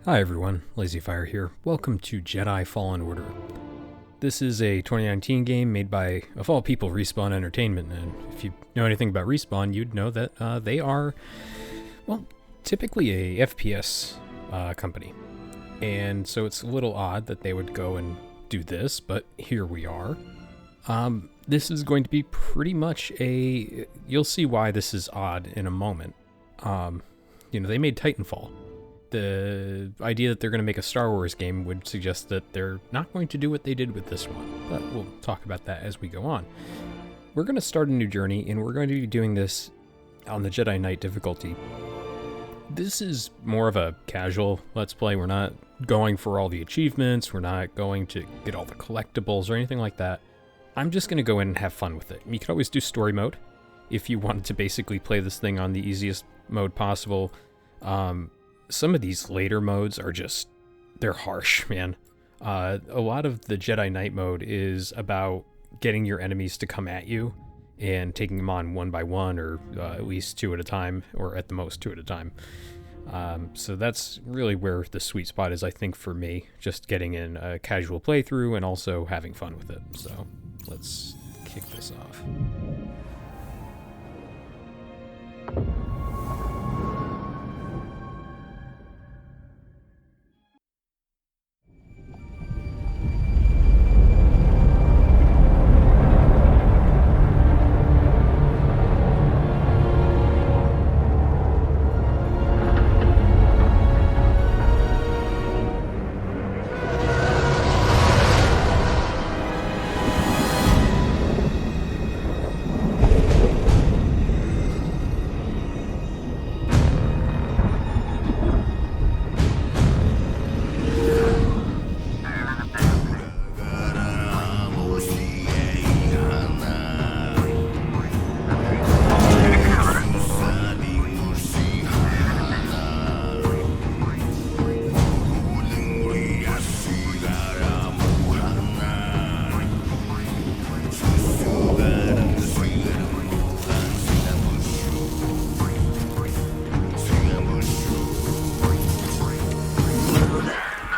Hi everyone, LazyFire here. Welcome to Jedi Fallen Order. This is a 2019 game made by, of all people, Respawn Entertainment, and if you know anything about Respawn, you'd know that they are, well, typically a FPS company. And so it's a little odd that they would go and do this, but here we are. This is going to be pretty much you'll see why this is odd in a moment. They made Titanfall. The idea that they're going to make a Star Wars game would suggest that they're not going to do what they did with this one, but we'll talk about that as we go on. We're going to start a new journey, and we're going to be doing this on the Jedi Knight difficulty. This is more of a casual Let's Play. We're not going for all the achievements, we're not going to get all the collectibles or anything like that. I'm just going to go in and have fun with it. You could always do story mode if you wanted to basically play this thing on the easiest mode possible. Some of these later modes are just, they're harsh, man. A lot of the Jedi Knight mode is about getting your enemies to come at you and taking them on one by one, or at least two at a time, or at the most two at a time. So that's really where the sweet spot is, I think, for me. Just getting in a casual playthrough and also having fun with it. So let's kick this off.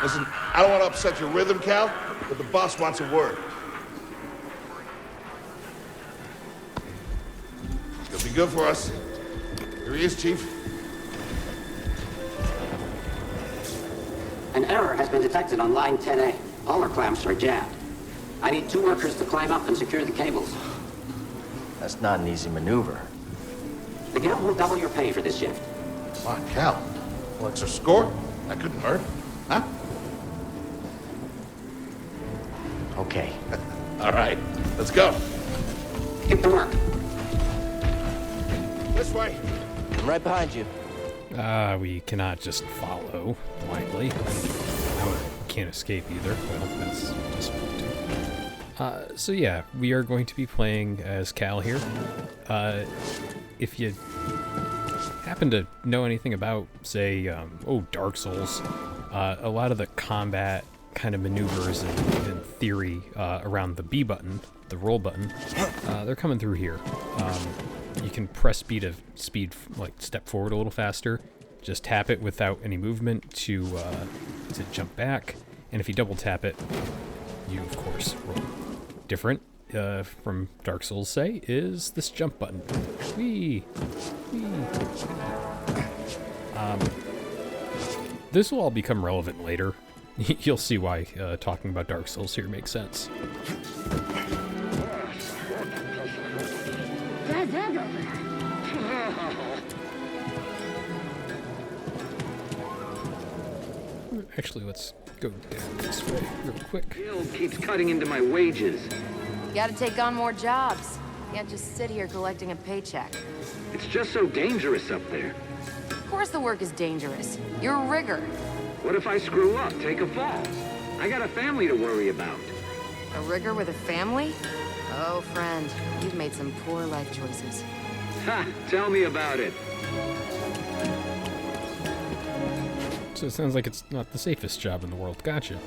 Listen, I don't want to upset your rhythm, Cal, but the boss wants a word. It's gonna be good for us. Here he is, Chief. An error has been detected on line 10A. All our clamps are jammed. I need 2 workers to climb up and secure the cables. That's not an easy maneuver. The guild will double your pay for this shift. Come on, Cal. What's our score? That couldn't hurt, huh? Okay. All right, let's go. Get to work. This way. I'm right behind you. We cannot just follow blindly. We can't escape either. Well, that's disappointing. So yeah, we are going to be playing as Cal here. If you happen to know anything about, say, Dark Souls, a lot of the combat kind of maneuvers and theory around the B button, the roll button, they're coming through here. You can press speed, like step forward a little faster. Just tap it without any movement to jump back, and if you double tap it, you of course roll. Different from Dark Souls, say, is this jump button. Whee! Whee! This will all become relevant later. You'll see why talking about Dark Souls here makes sense. Actually, let's go down this way real quick. Guild keeps cutting into my wages. You gotta take on more jobs. Can't just sit here collecting a paycheck. It's just so dangerous up there. Of course the work is dangerous. You're a rigger. What if I screw up, take a fall? I got a family to worry about. A rigger with a family? Oh, friend, you've made some poor life choices. Ha! Tell me about it. So it sounds like it's not the safest job in the world. Gotcha.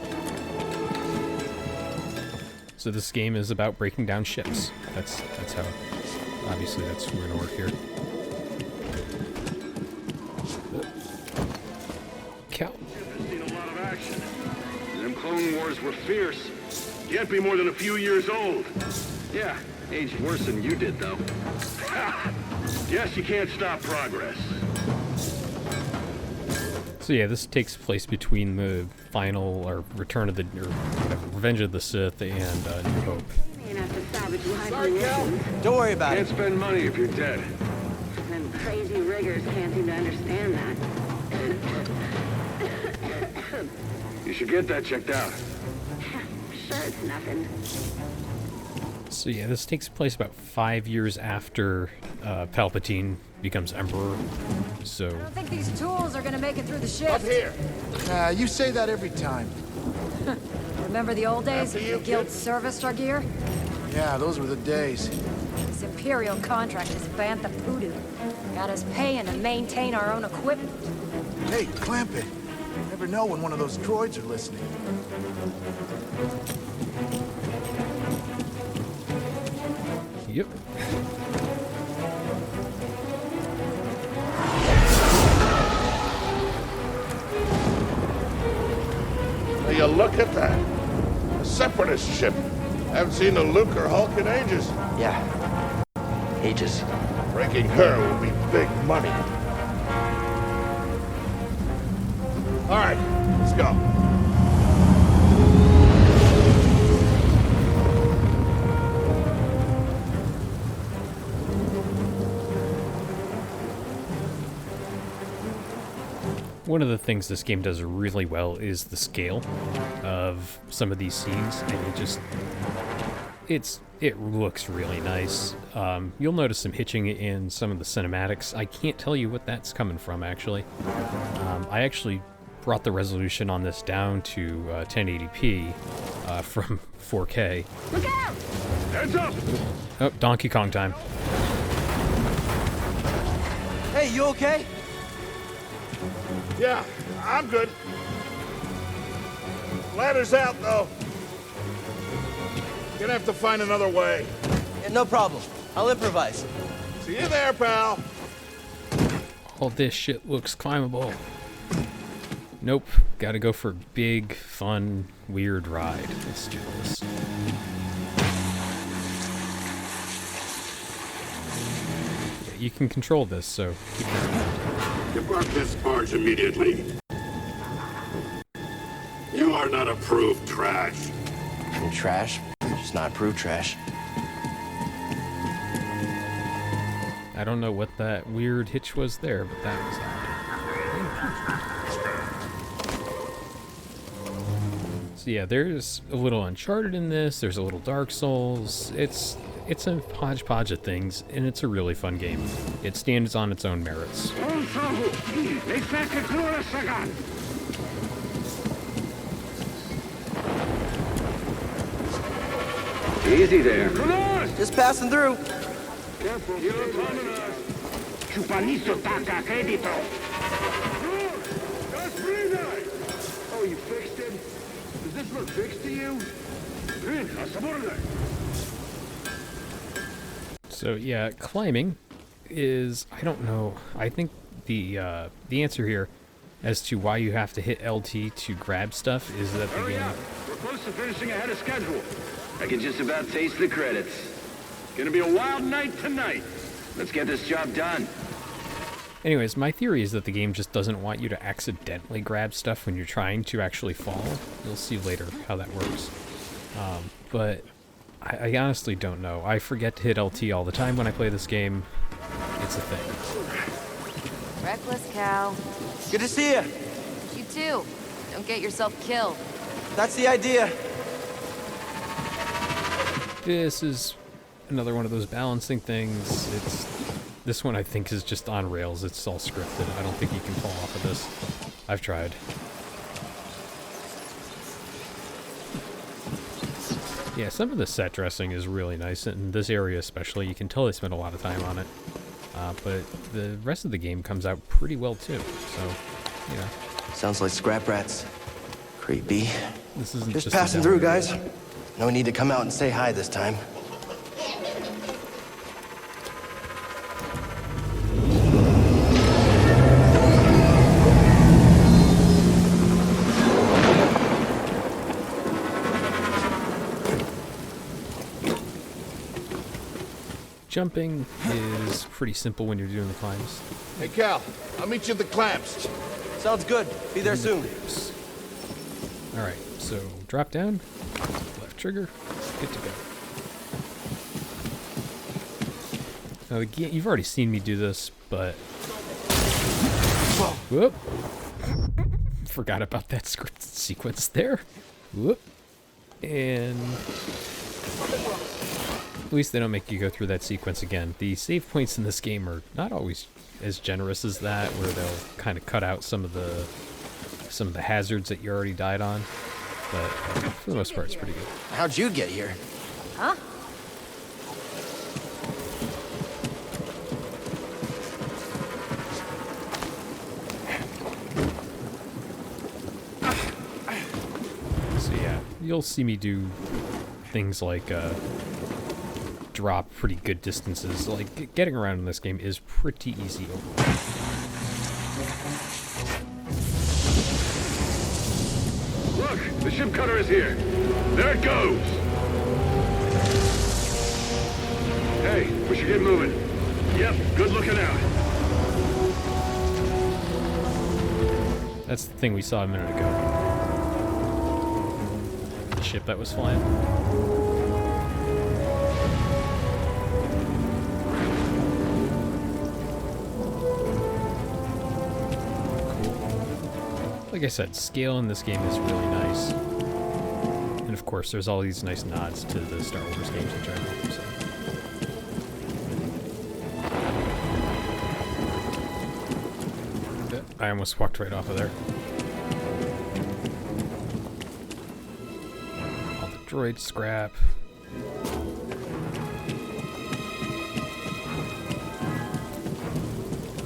So this game is about breaking down ships. That's how, obviously that's we're gonna work here. Cal, wars were fierce. Can't be more than a few years old. Yeah, aged worse than you did, though. Guess you can't stop progress. So yeah, this takes place between the final, or Return of the, or whatever, Revenge of the Sith and New Hope. Sorry, Cal. Don't worry about Can't it. spend money if you're dead. Them crazy riggers can't seem to understand that. You should get that checked out. Sure, it's nothing. So yeah, this takes place about 5 years after Palpatine becomes Emperor. So I don't think these tools are gonna make it through the Up shift. here. You say that every time. Remember the old days? After you, The guild kid. serviced our gear? Yeah, those were the days. These Imperial contractors banned the poodoo. Got us paying to maintain our own equipment. Hey, clamp it. Never know when one of those droids are listening. yep. Will you look at that? A separatist ship. Haven't seen a Luke or Hulk in ages. Yeah. Ages. Breaking her will be big money. All right, let's go. One of the things this game does really well is the scale of some of these scenes, and it looks really nice. You'll notice some hitching in some of the cinematics. I can't tell you what that's coming from, actually. I actually brought the resolution on this down to 1080p from 4K. Look out! Heads up! Oh, Donkey Kong time. Hey, you okay? Yeah, I'm good. Ladder's out, though. Gonna have to find another way. Yeah, no problem. I'll improvise. See you there, pal. All this shit looks climbable. Nope, gotta go for a big, fun, weird ride. Let's do this. Yeah, you can control this, so keep that in mind. Depart this barge immediately. You are not approved trash. And trash. Just not approved trash. I don't know what that weird hitch was there, but that was odd. So yeah, there's a little Uncharted in this, there's a little Dark Souls. It's a hodgepodge of things, and it's a really fun game. It stands on its own merits. Easy there. Just passing through. Oh, you fixed it? Does this look fixed to you? So yeah, climbing is, I don't know, I think the answer here as to why you have to hit LT to grab stuff is that the Hurry game... up! We're close to finishing ahead of schedule. I can just about taste the credits. Gonna be a wild night tonight. Let's get this job done. Anyways, my theory is that the game just doesn't want you to accidentally grab stuff when you're trying to actually fall. You'll see later how that works. But I honestly don't know. I forget to hit LT all the time when I play this game. It's a thing. Reckless cow. Good to see you. You too. Don't get yourself killed. That's the idea. This is another one of those balancing things. This one I think is just on rails. It's all scripted. I don't think you can fall off of this. I've tried. Yeah, some of the set dressing is really nice, in this area especially. You can tell they spent a lot of time on it. But the rest of the game comes out pretty well too, so, you know. Sounds like scrap rats. Creepy. This isn't Just a passing demo through, area. guys. No need to come out and say hi this time. jumping is pretty simple when you're doing the climbs. Hey, Cal, I'll meet you at the clamps. Sounds good. Be there soon. Alright, so drop down, left trigger, good to go. Now, you've already seen me do this, but... Whoop! Forgot about that script sequence there. Whoop! And... at least they don't make you go through that sequence again. The save points in this game are not always as generous as that, where they'll kind of cut out some of the hazards that you already died on. But for the most part, it's pretty good. How'd you get here? Huh? So yeah, you'll see me do things like drop pretty good distances. Like, getting around in this game is pretty easy overall. Look, the ship cutter is here. There it goes. Hey, we should get moving. Yep, good looking out. That's the thing we saw a minute ago. The ship that was flying. Like I said, scale in this game is really nice. And of course, there's all these nice nods to the Star Wars games in general. So. I almost walked right off of there. All the droid scrap.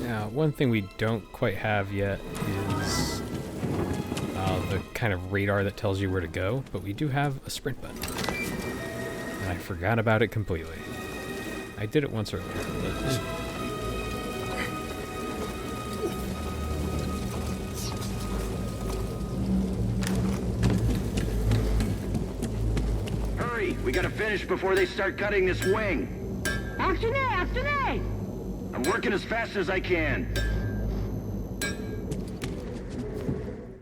Now, one thing we don't quite have yet is the kind of radar that tells you where to go, but we do have a sprint button. And I forgot about it completely. I did it once earlier, but... Hurry! We gotta finish before they start cutting this wing. After me! I'm working as fast as I can.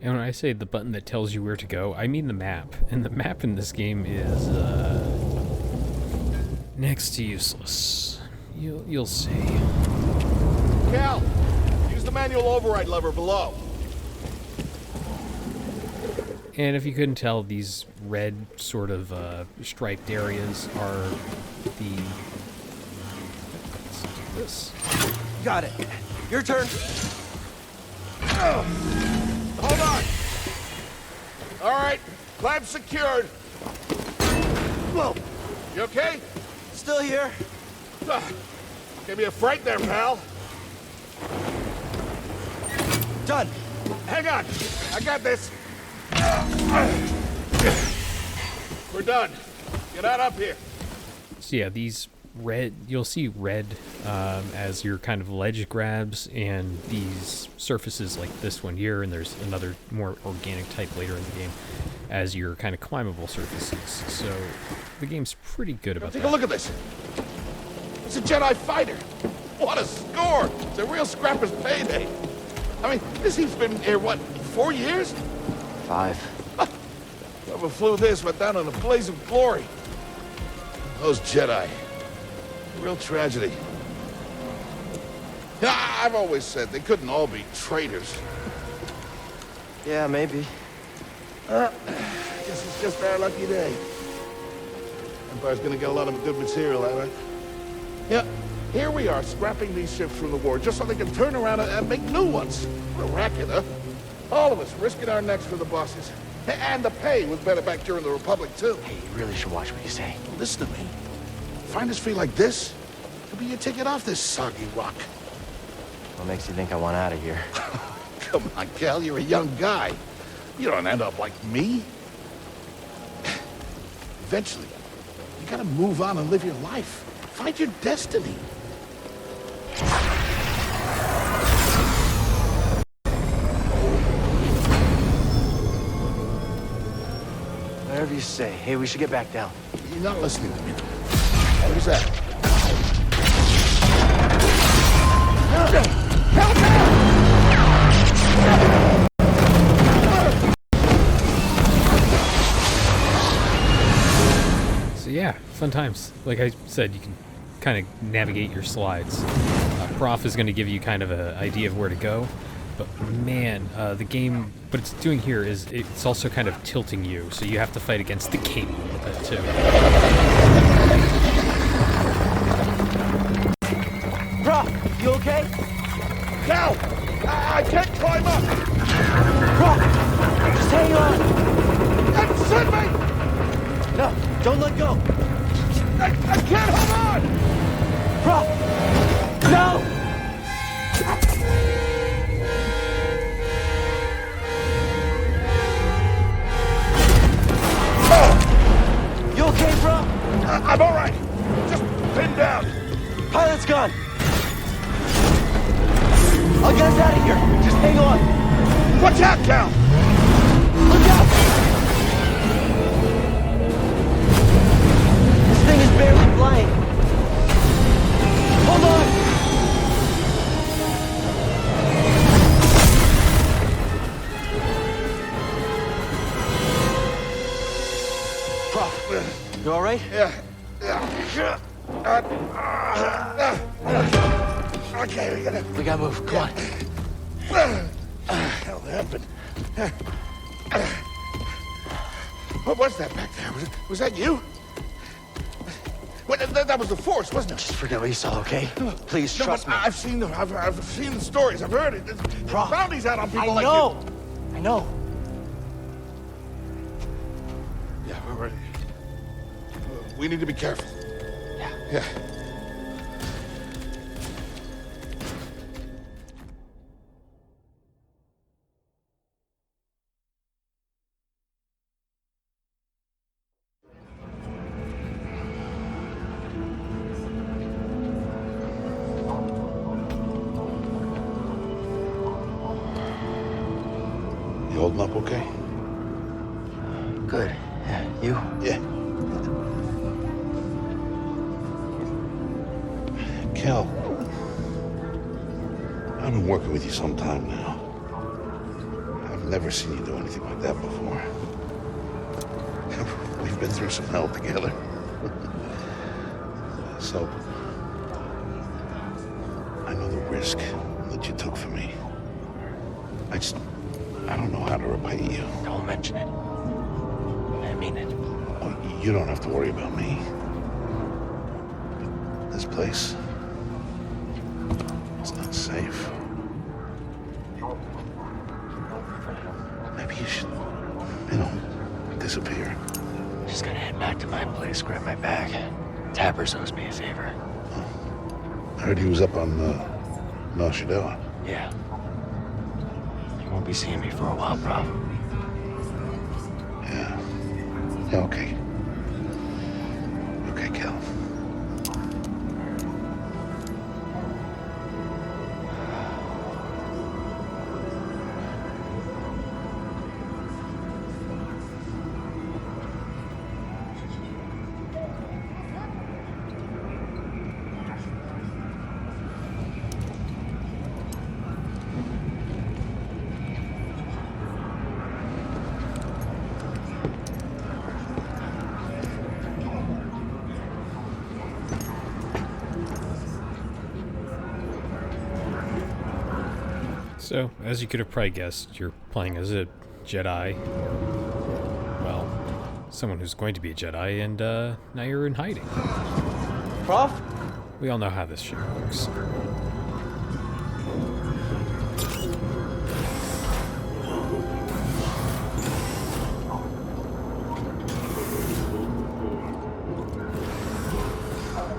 And when I say the button that tells you where to go, I mean the map. And the map in this game is, next to useless. You'll see. Cal, use the manual override lever below. And if you couldn't tell, these red sort of striped areas are the... Let's do this. Got it. Your turn. Hold on. All right, clamp secured. Whoa. You okay? Still here. Give me a fright there, pal. Done. Hang on. I got this. We're done. Get out up here. So yeah, these red, you'll see red as your kind of ledge grabs, and these surfaces like this one here, and there's another more organic type later in the game, as your kind of climbable surfaces. So the game's pretty good about that. Take a look at this. It's a Jedi fighter. What a score! It's a real scrapper's payday. I mean, this thing's been here, what, 4 years? 5. Whoever flew this went down in a blaze of glory. Those Jedi. Real tragedy. I've always said they couldn't all be traitors. Yeah, maybe. Guess it's just our lucky day. Empire's gonna get a lot of good material out of it. Yeah, here we are, scrapping these ships from the war just so they can turn around and make new ones. What a racket, huh? All of us risking our necks for the bosses. And the pay was better back during the Republic, too. Hey, you really should watch what you say. Listen to me. Find us free like this, could be your ticket off this soggy rock. What makes you think I want out of here? Come on, Cal, you're a young guy. You don't end up like me. Eventually, you gotta move on and live your life. Find your destiny. Whatever you say. Hey, we should get back down. You're not listening to me. What was that? Help out! So yeah, fun times. Like I said, you can kind of navigate your slides. Prof is going to give you kind of an idea of where to go, but man, the game, what it's doing here is it's also kind of tilting you, so you have to fight against the cable a bit too. Prof, you okay? Cal! I can't climb up! Prof, just hang on. And send me! No, don't let go. I can't hold on! Prof, no! You okay, bro? I'm all right. Just pinned down. Pilot's gone. I'll get us out of here. Just hang on. Watch out, Cal! Look out! This thing is barely flying. Hold on! Prof, you all right? Yeah. Okay, We gotta move. Come on. Hell happened. What was that back there? Was that you? Well, that was the Force, wasn't it? Just forget what you saw, okay? Please No, trust but me. I've seen the stories. I've heard it. There's Prof, bounties out on people like you. I know. Yeah, we're ready. We need to be careful. Yeah. You holding up okay? Good. Yeah, you? Yeah. Cal, I've been working with you some time now. I've never seen you do anything like that before. We've been through some hell together. So, I know the risk that you took for me. I don't know how to repay you. Don't mention it. I mean it. Oh, you don't have to worry about me. This place, it's not safe. Maybe you should, disappear. Just gotta head back to my place, grab my bag. Tappers owes me a favor. I heard he was up on Noshidella. Yeah. You won't be seeing me for a while, Prof. Yeah. Yeah, okay. Okay, Cal. So, as you could have probably guessed, you're playing as a Jedi, or, well, someone who's going to be a Jedi, and now you're in hiding. Prof? We all know how this shit works.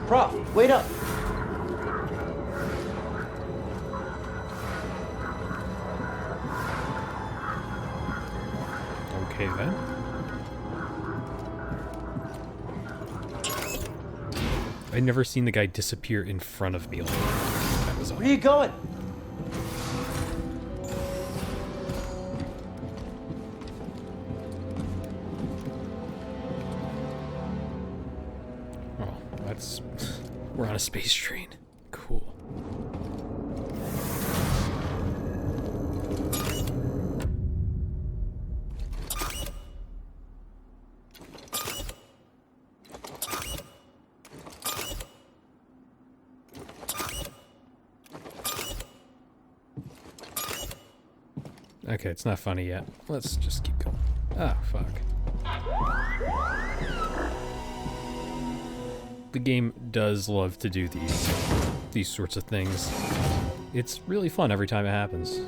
Prof, wait up. Okay then. I'd never seen the guy disappear in front of me like that. That was all. Where are you going? Oh, that's... We're on a space train. Cool. Okay, it's not funny yet. Let's just keep going. Ah, fuck. The game does love to do these sorts of things. It's really fun every time it happens,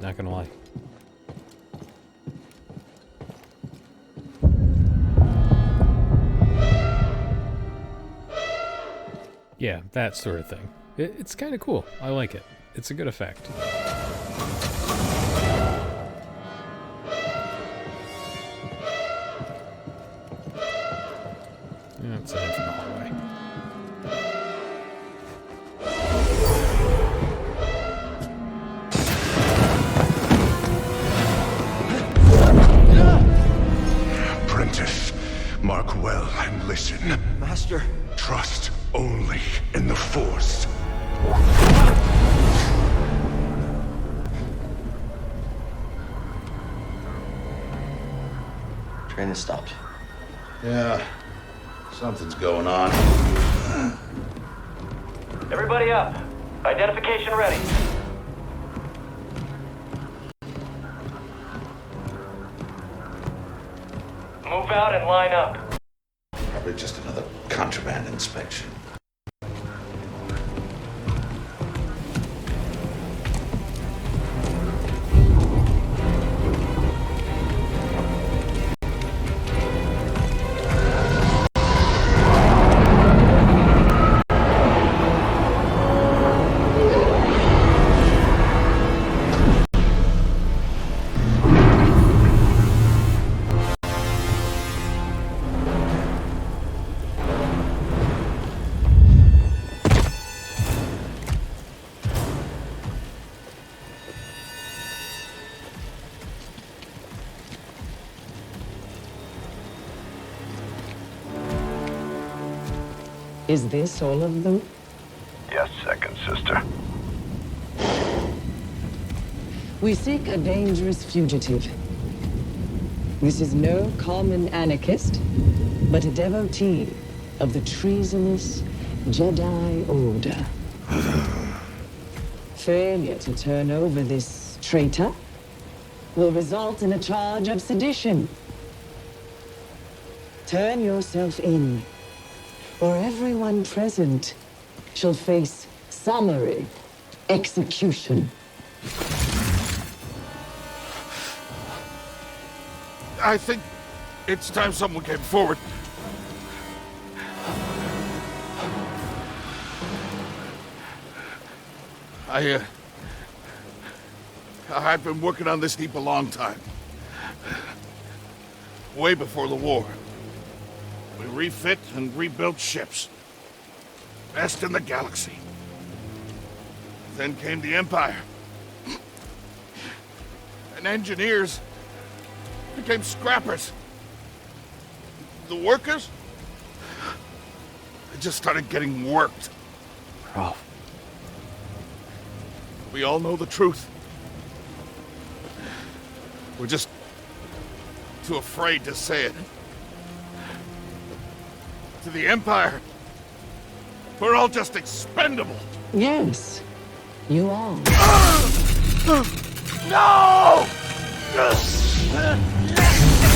not gonna lie. Yeah, that sort of thing. It's kind of cool. I like it. It's a good effect. Yeah, it's an infinite hallway. Apprentice, mark well and listen. Master. Trust only in the Force. Train has stopped. Yeah, something's going on. Everybody up. Identification ready. Move out and line up. Probably just another contraband inspection. Is this all of them? Yes, second sister. We seek a dangerous fugitive. This is no common anarchist, but a devotee of the treasonous Jedi Order. Failure to turn over this traitor will result in a charge of sedition. Turn yourself in, or everyone present shall face summary execution. I think it's time someone came forward. I've been working on this heap a long time. Way before the war. We refit and rebuilt ships. Best in the galaxy. Then came the Empire. And engineers became scrappers. The workers, they just started getting worked. Bro. We all know the truth. We're just too afraid to say it. To the Empire, we're all just expendable. Yes, you are. No!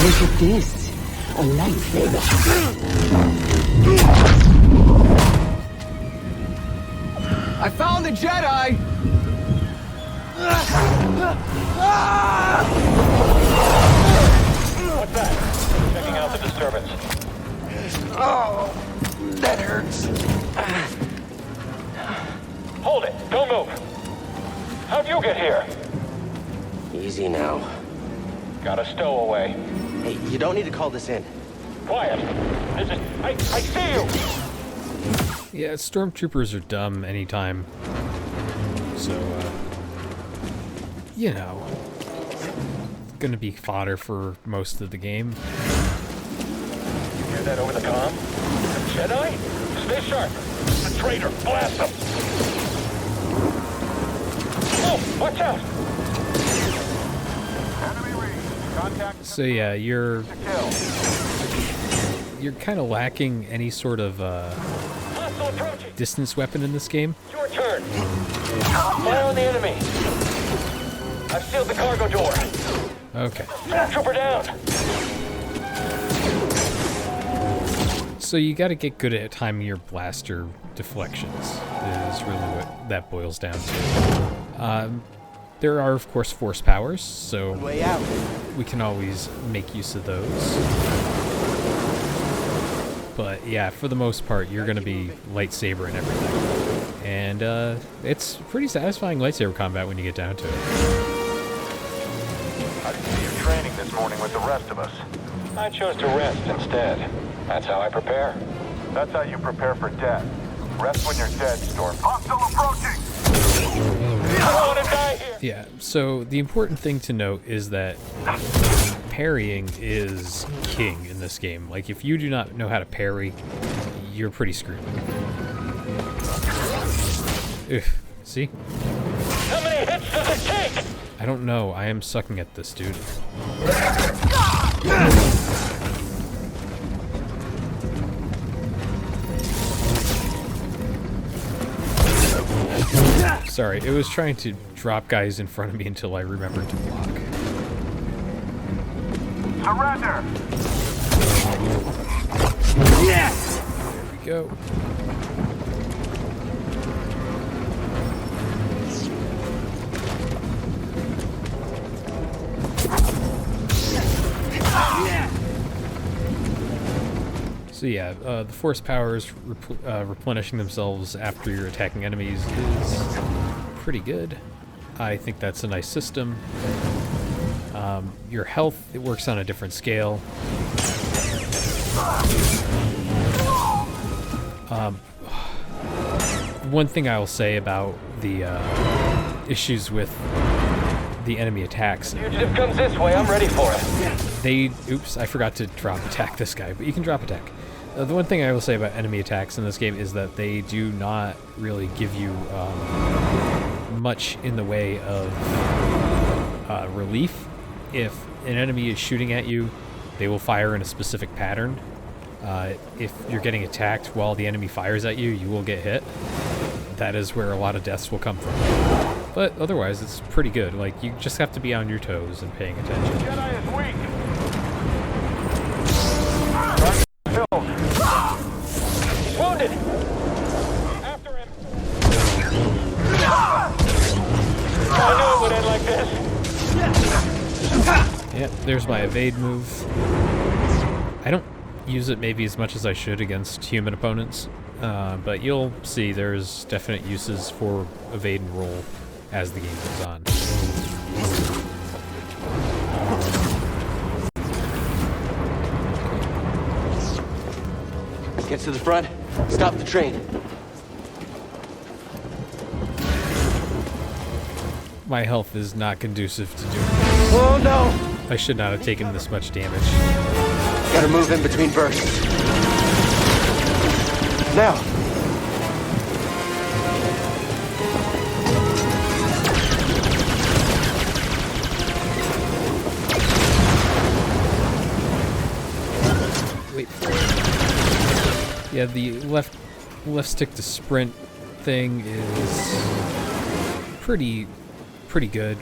Look at this, a lightsaber. I found the Jedi! What's that? Checking out the disturbance. Oh, that hurts. Hold it. Don't move. How'd you get here? Easy now. Got a stowaway. Hey, you don't need to call this in. Quiet. This is... I see you! Yeah, stormtroopers are dumb anytime. So, you know, gonna be fodder for most of the game. Hear that over the comm? A Jedi? Stay sharp. A traitor. Blast him. Oh, watch out. So yeah, you're kind of lacking any sort of distance weapon in this game. Your turn. Fire on the enemy. I've sealed the cargo door. Okay. Trooper down. So you got to get good at timing your blaster deflections, is really what that boils down to. There are, of course, force powers, so we can always make use of those. But yeah, for the most part, you're going to be lightsaber and everything. And it's pretty satisfying lightsaber combat when you get down to it. I didn't see your training this morning with the rest of us. I chose to rest instead. That's how I prepare. That's how you prepare for death. Rest when you're dead, Storm. Hostile approaching! I don't want to die here! Yeah, so the important thing to note is that parrying is king in this game. Like, if you do not know how to parry, you're pretty screwed. Ugh, see? How many hits does it take? I don't know. I am sucking at this, dude. Sorry, it was trying to drop guys in front of me until I remembered to block. Surrender! Yes! There we go. So yeah, the force powers replenishing themselves after you're attacking enemies is pretty good. I think that's a nice system. Your health, it works on a different scale. One thing I will say about the issues with the enemy attacks. Fugitive comes this way, I'm ready for it. Oops, I forgot to drop attack this guy, but you can drop attack. The one thing I will say about enemy attacks in this game is that they do not really give you much in the way of relief. If an enemy is shooting at you, they will fire in a specific pattern. If you're getting attacked while the enemy fires at you, you will get hit. That is where a lot of deaths will come from. But otherwise, it's pretty good. Like, you just have to be on your toes and paying attention. Jedi is weak. He's wounded. After him. I knew it would end like this. Yeah, there's my evade move. I don't use it maybe as much as I should against human opponents, but you'll see there's definite uses for evade and roll as the game goes on. Get to the front, stop the train. My health is not conducive to doing this. Oh no! I should not have taken this much damage. Gotta move in between bursts. Now! Wait for it. Yeah, the left stick to sprint thing is pretty good.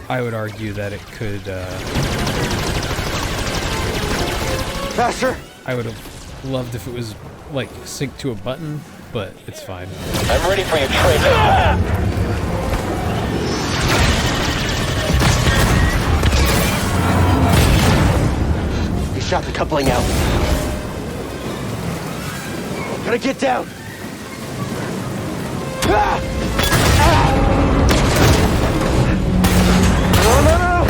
I would argue that it could faster. I would have loved if it was like synced to a button, but it's fine. I'm ready for your train. He shot the coupling out. Gotta get down. Ah! No, no, no!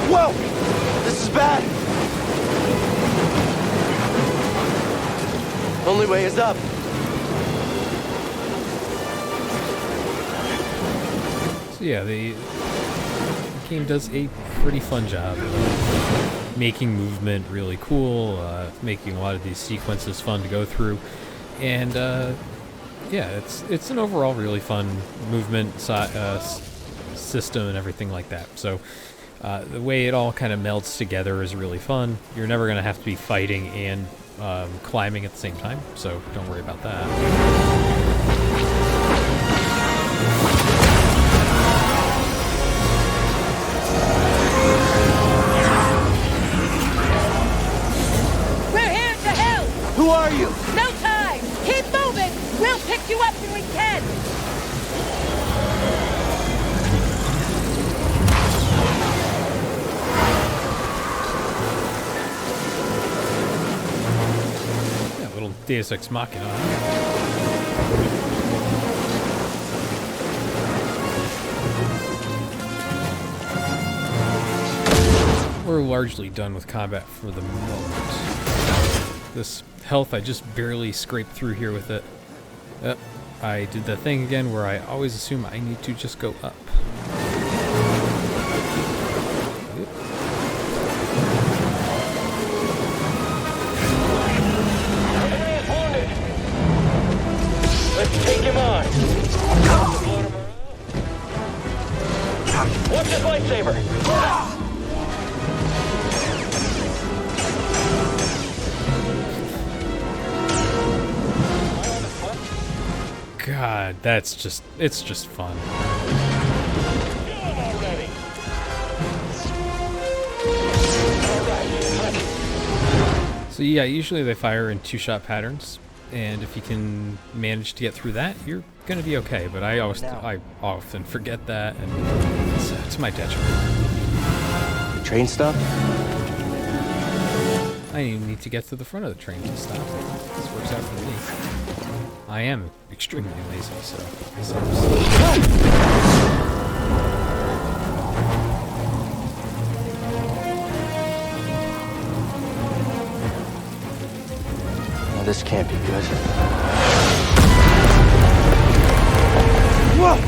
Whoa! This is bad! Only way is up. So yeah, the game does a pretty fun job of making movement really cool, making a lot of these sequences fun to go through, and yeah, it's an overall really fun movement system and everything like that. So The way it all kind of melds together is really fun. You're never going to have to be fighting and climbing at the same time, so don't worry about that. Who are you? No time! Keep moving! We'll pick you up when we can! Yeah, a little Deus Ex Machina. We're largely done with combat for the moment. This health, I just barely scraped through here with it. I did the thing again where I always assume I need to just go up. Enemy is wounded. Let's take him on. Watch his lightsaber. God, it's just fun. So yeah, usually they fire in two-shot patterns, and if you can manage to get through that, you're gonna be okay. But I often forget that, and it's my detriment. The train stop? I even need to get to the front of the train to stop it. This works out for me. I am extremely lazy, so this helps. Oh, this can't be good. Whoa!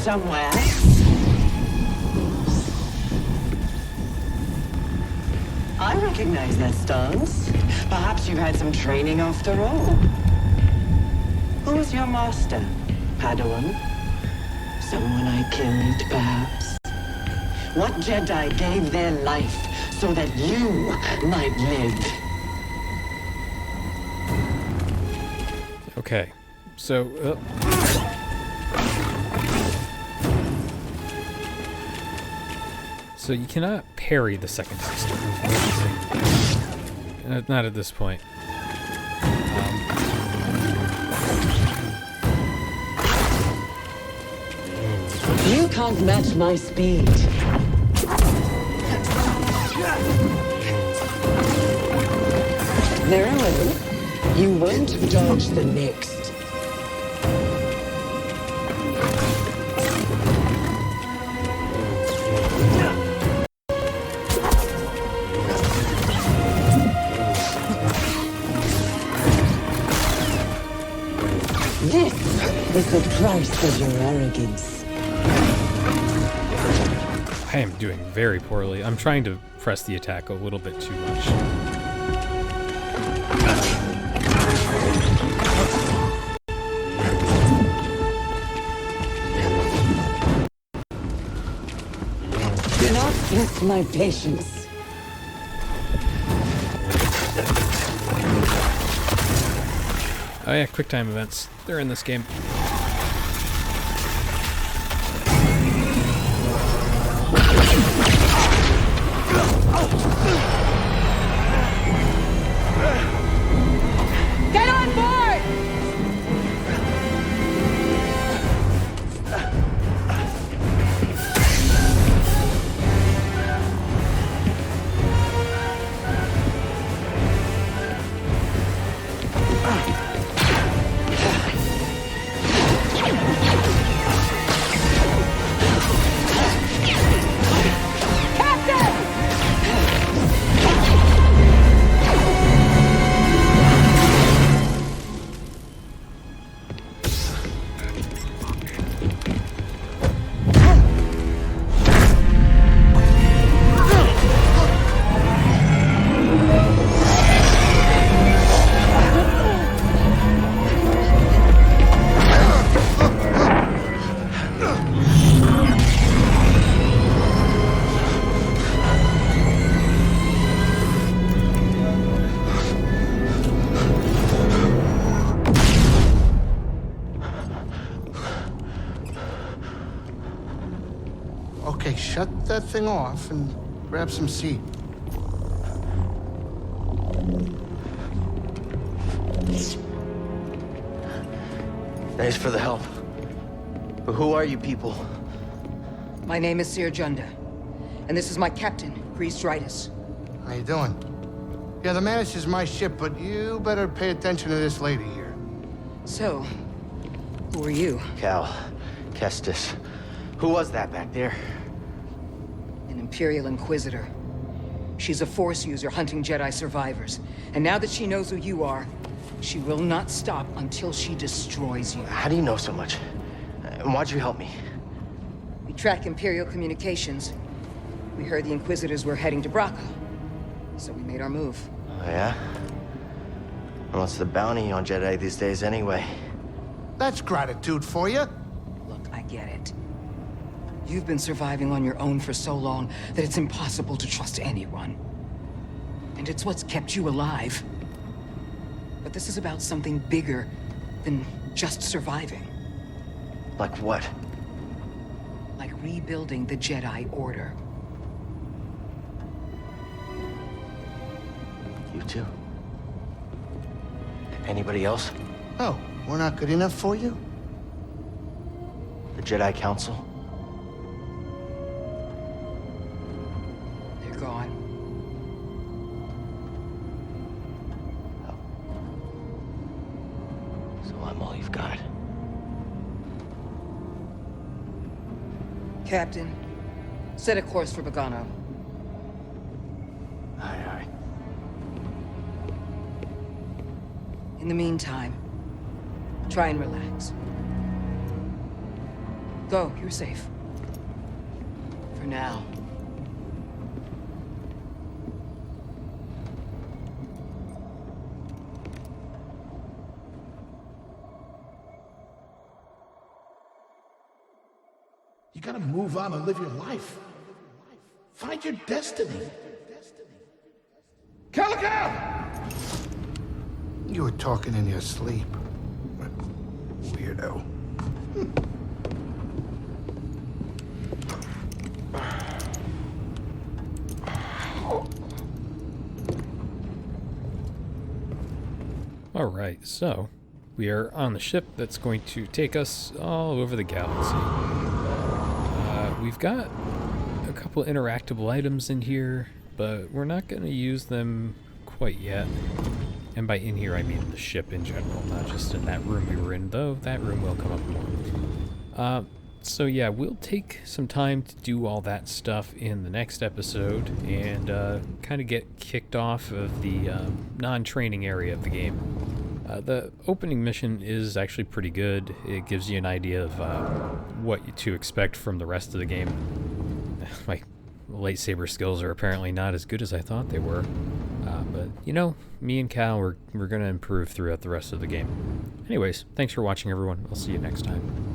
Somewhere. I recognize that stance. Perhaps you've had some training after all. Who was your master, Padawan? Someone I killed, perhaps? What Jedi gave their life so that you might live? Okay, so... So you cannot parry the second sister. Not at this point. You can't match my speed. Very well. You won't dodge the next. This is the price of your arrogance. I am doing very poorly. I'm trying to press the attack a little bit too much. Do not test my patience. Oh yeah, quick time events. They're in this game. Okay, shut that thing off and grab some seat. Thanks for the help. But who are you people? My name is Seer Junda, and this is my captain, Priest Ritus. How you doing? Yeah, the Mantis is my ship, but you better pay attention to this lady here. So, who are you? Cal. Kestis. Who was that back there? An Imperial Inquisitor. She's a Force user hunting Jedi survivors. And now that she knows who you are, she will not stop until she destroys you. How do you know so much? And why'd you help me? We track Imperial communications. We heard the Inquisitors were heading to Bracca. So we made our move. Oh, yeah? And what's the bounty on Jedi these days anyway? That's gratitude for you. Look, I get it. You've been surviving on your own for so long that it's impossible to trust anyone. And it's what's kept you alive. But this is about something bigger than just surviving. Like what? Like rebuilding the Jedi Order. You too? Anybody else? Oh, we're not good enough for you? The Jedi Council? They're gone. So I'm all you've got. Captain, set a course for Bogano. Aye, aye. In the meantime, try and relax. Go, you're safe. For now. You gotta move on and live your life. Find your destiny. Calico! You were talking in your sleep. Weirdo. All right, so we are on the ship that's going to take us all over the galaxy. We've got a couple interactable items in here, but we're not going to use them quite yet. And by in here, I mean the ship in general, not just in that room we were in, though that room will come up more. So yeah, we'll take some time to do all that stuff in the next episode and kind of get kicked off of the non-training area of the game. The opening mission is actually pretty good. It gives you an idea of what to expect from the rest of the game. My lightsaber skills are apparently not as good as I thought they were. But, you know, me and Cal, we're going to improve throughout the rest of the game. Anyways, thanks for watching, everyone. I'll see you next time.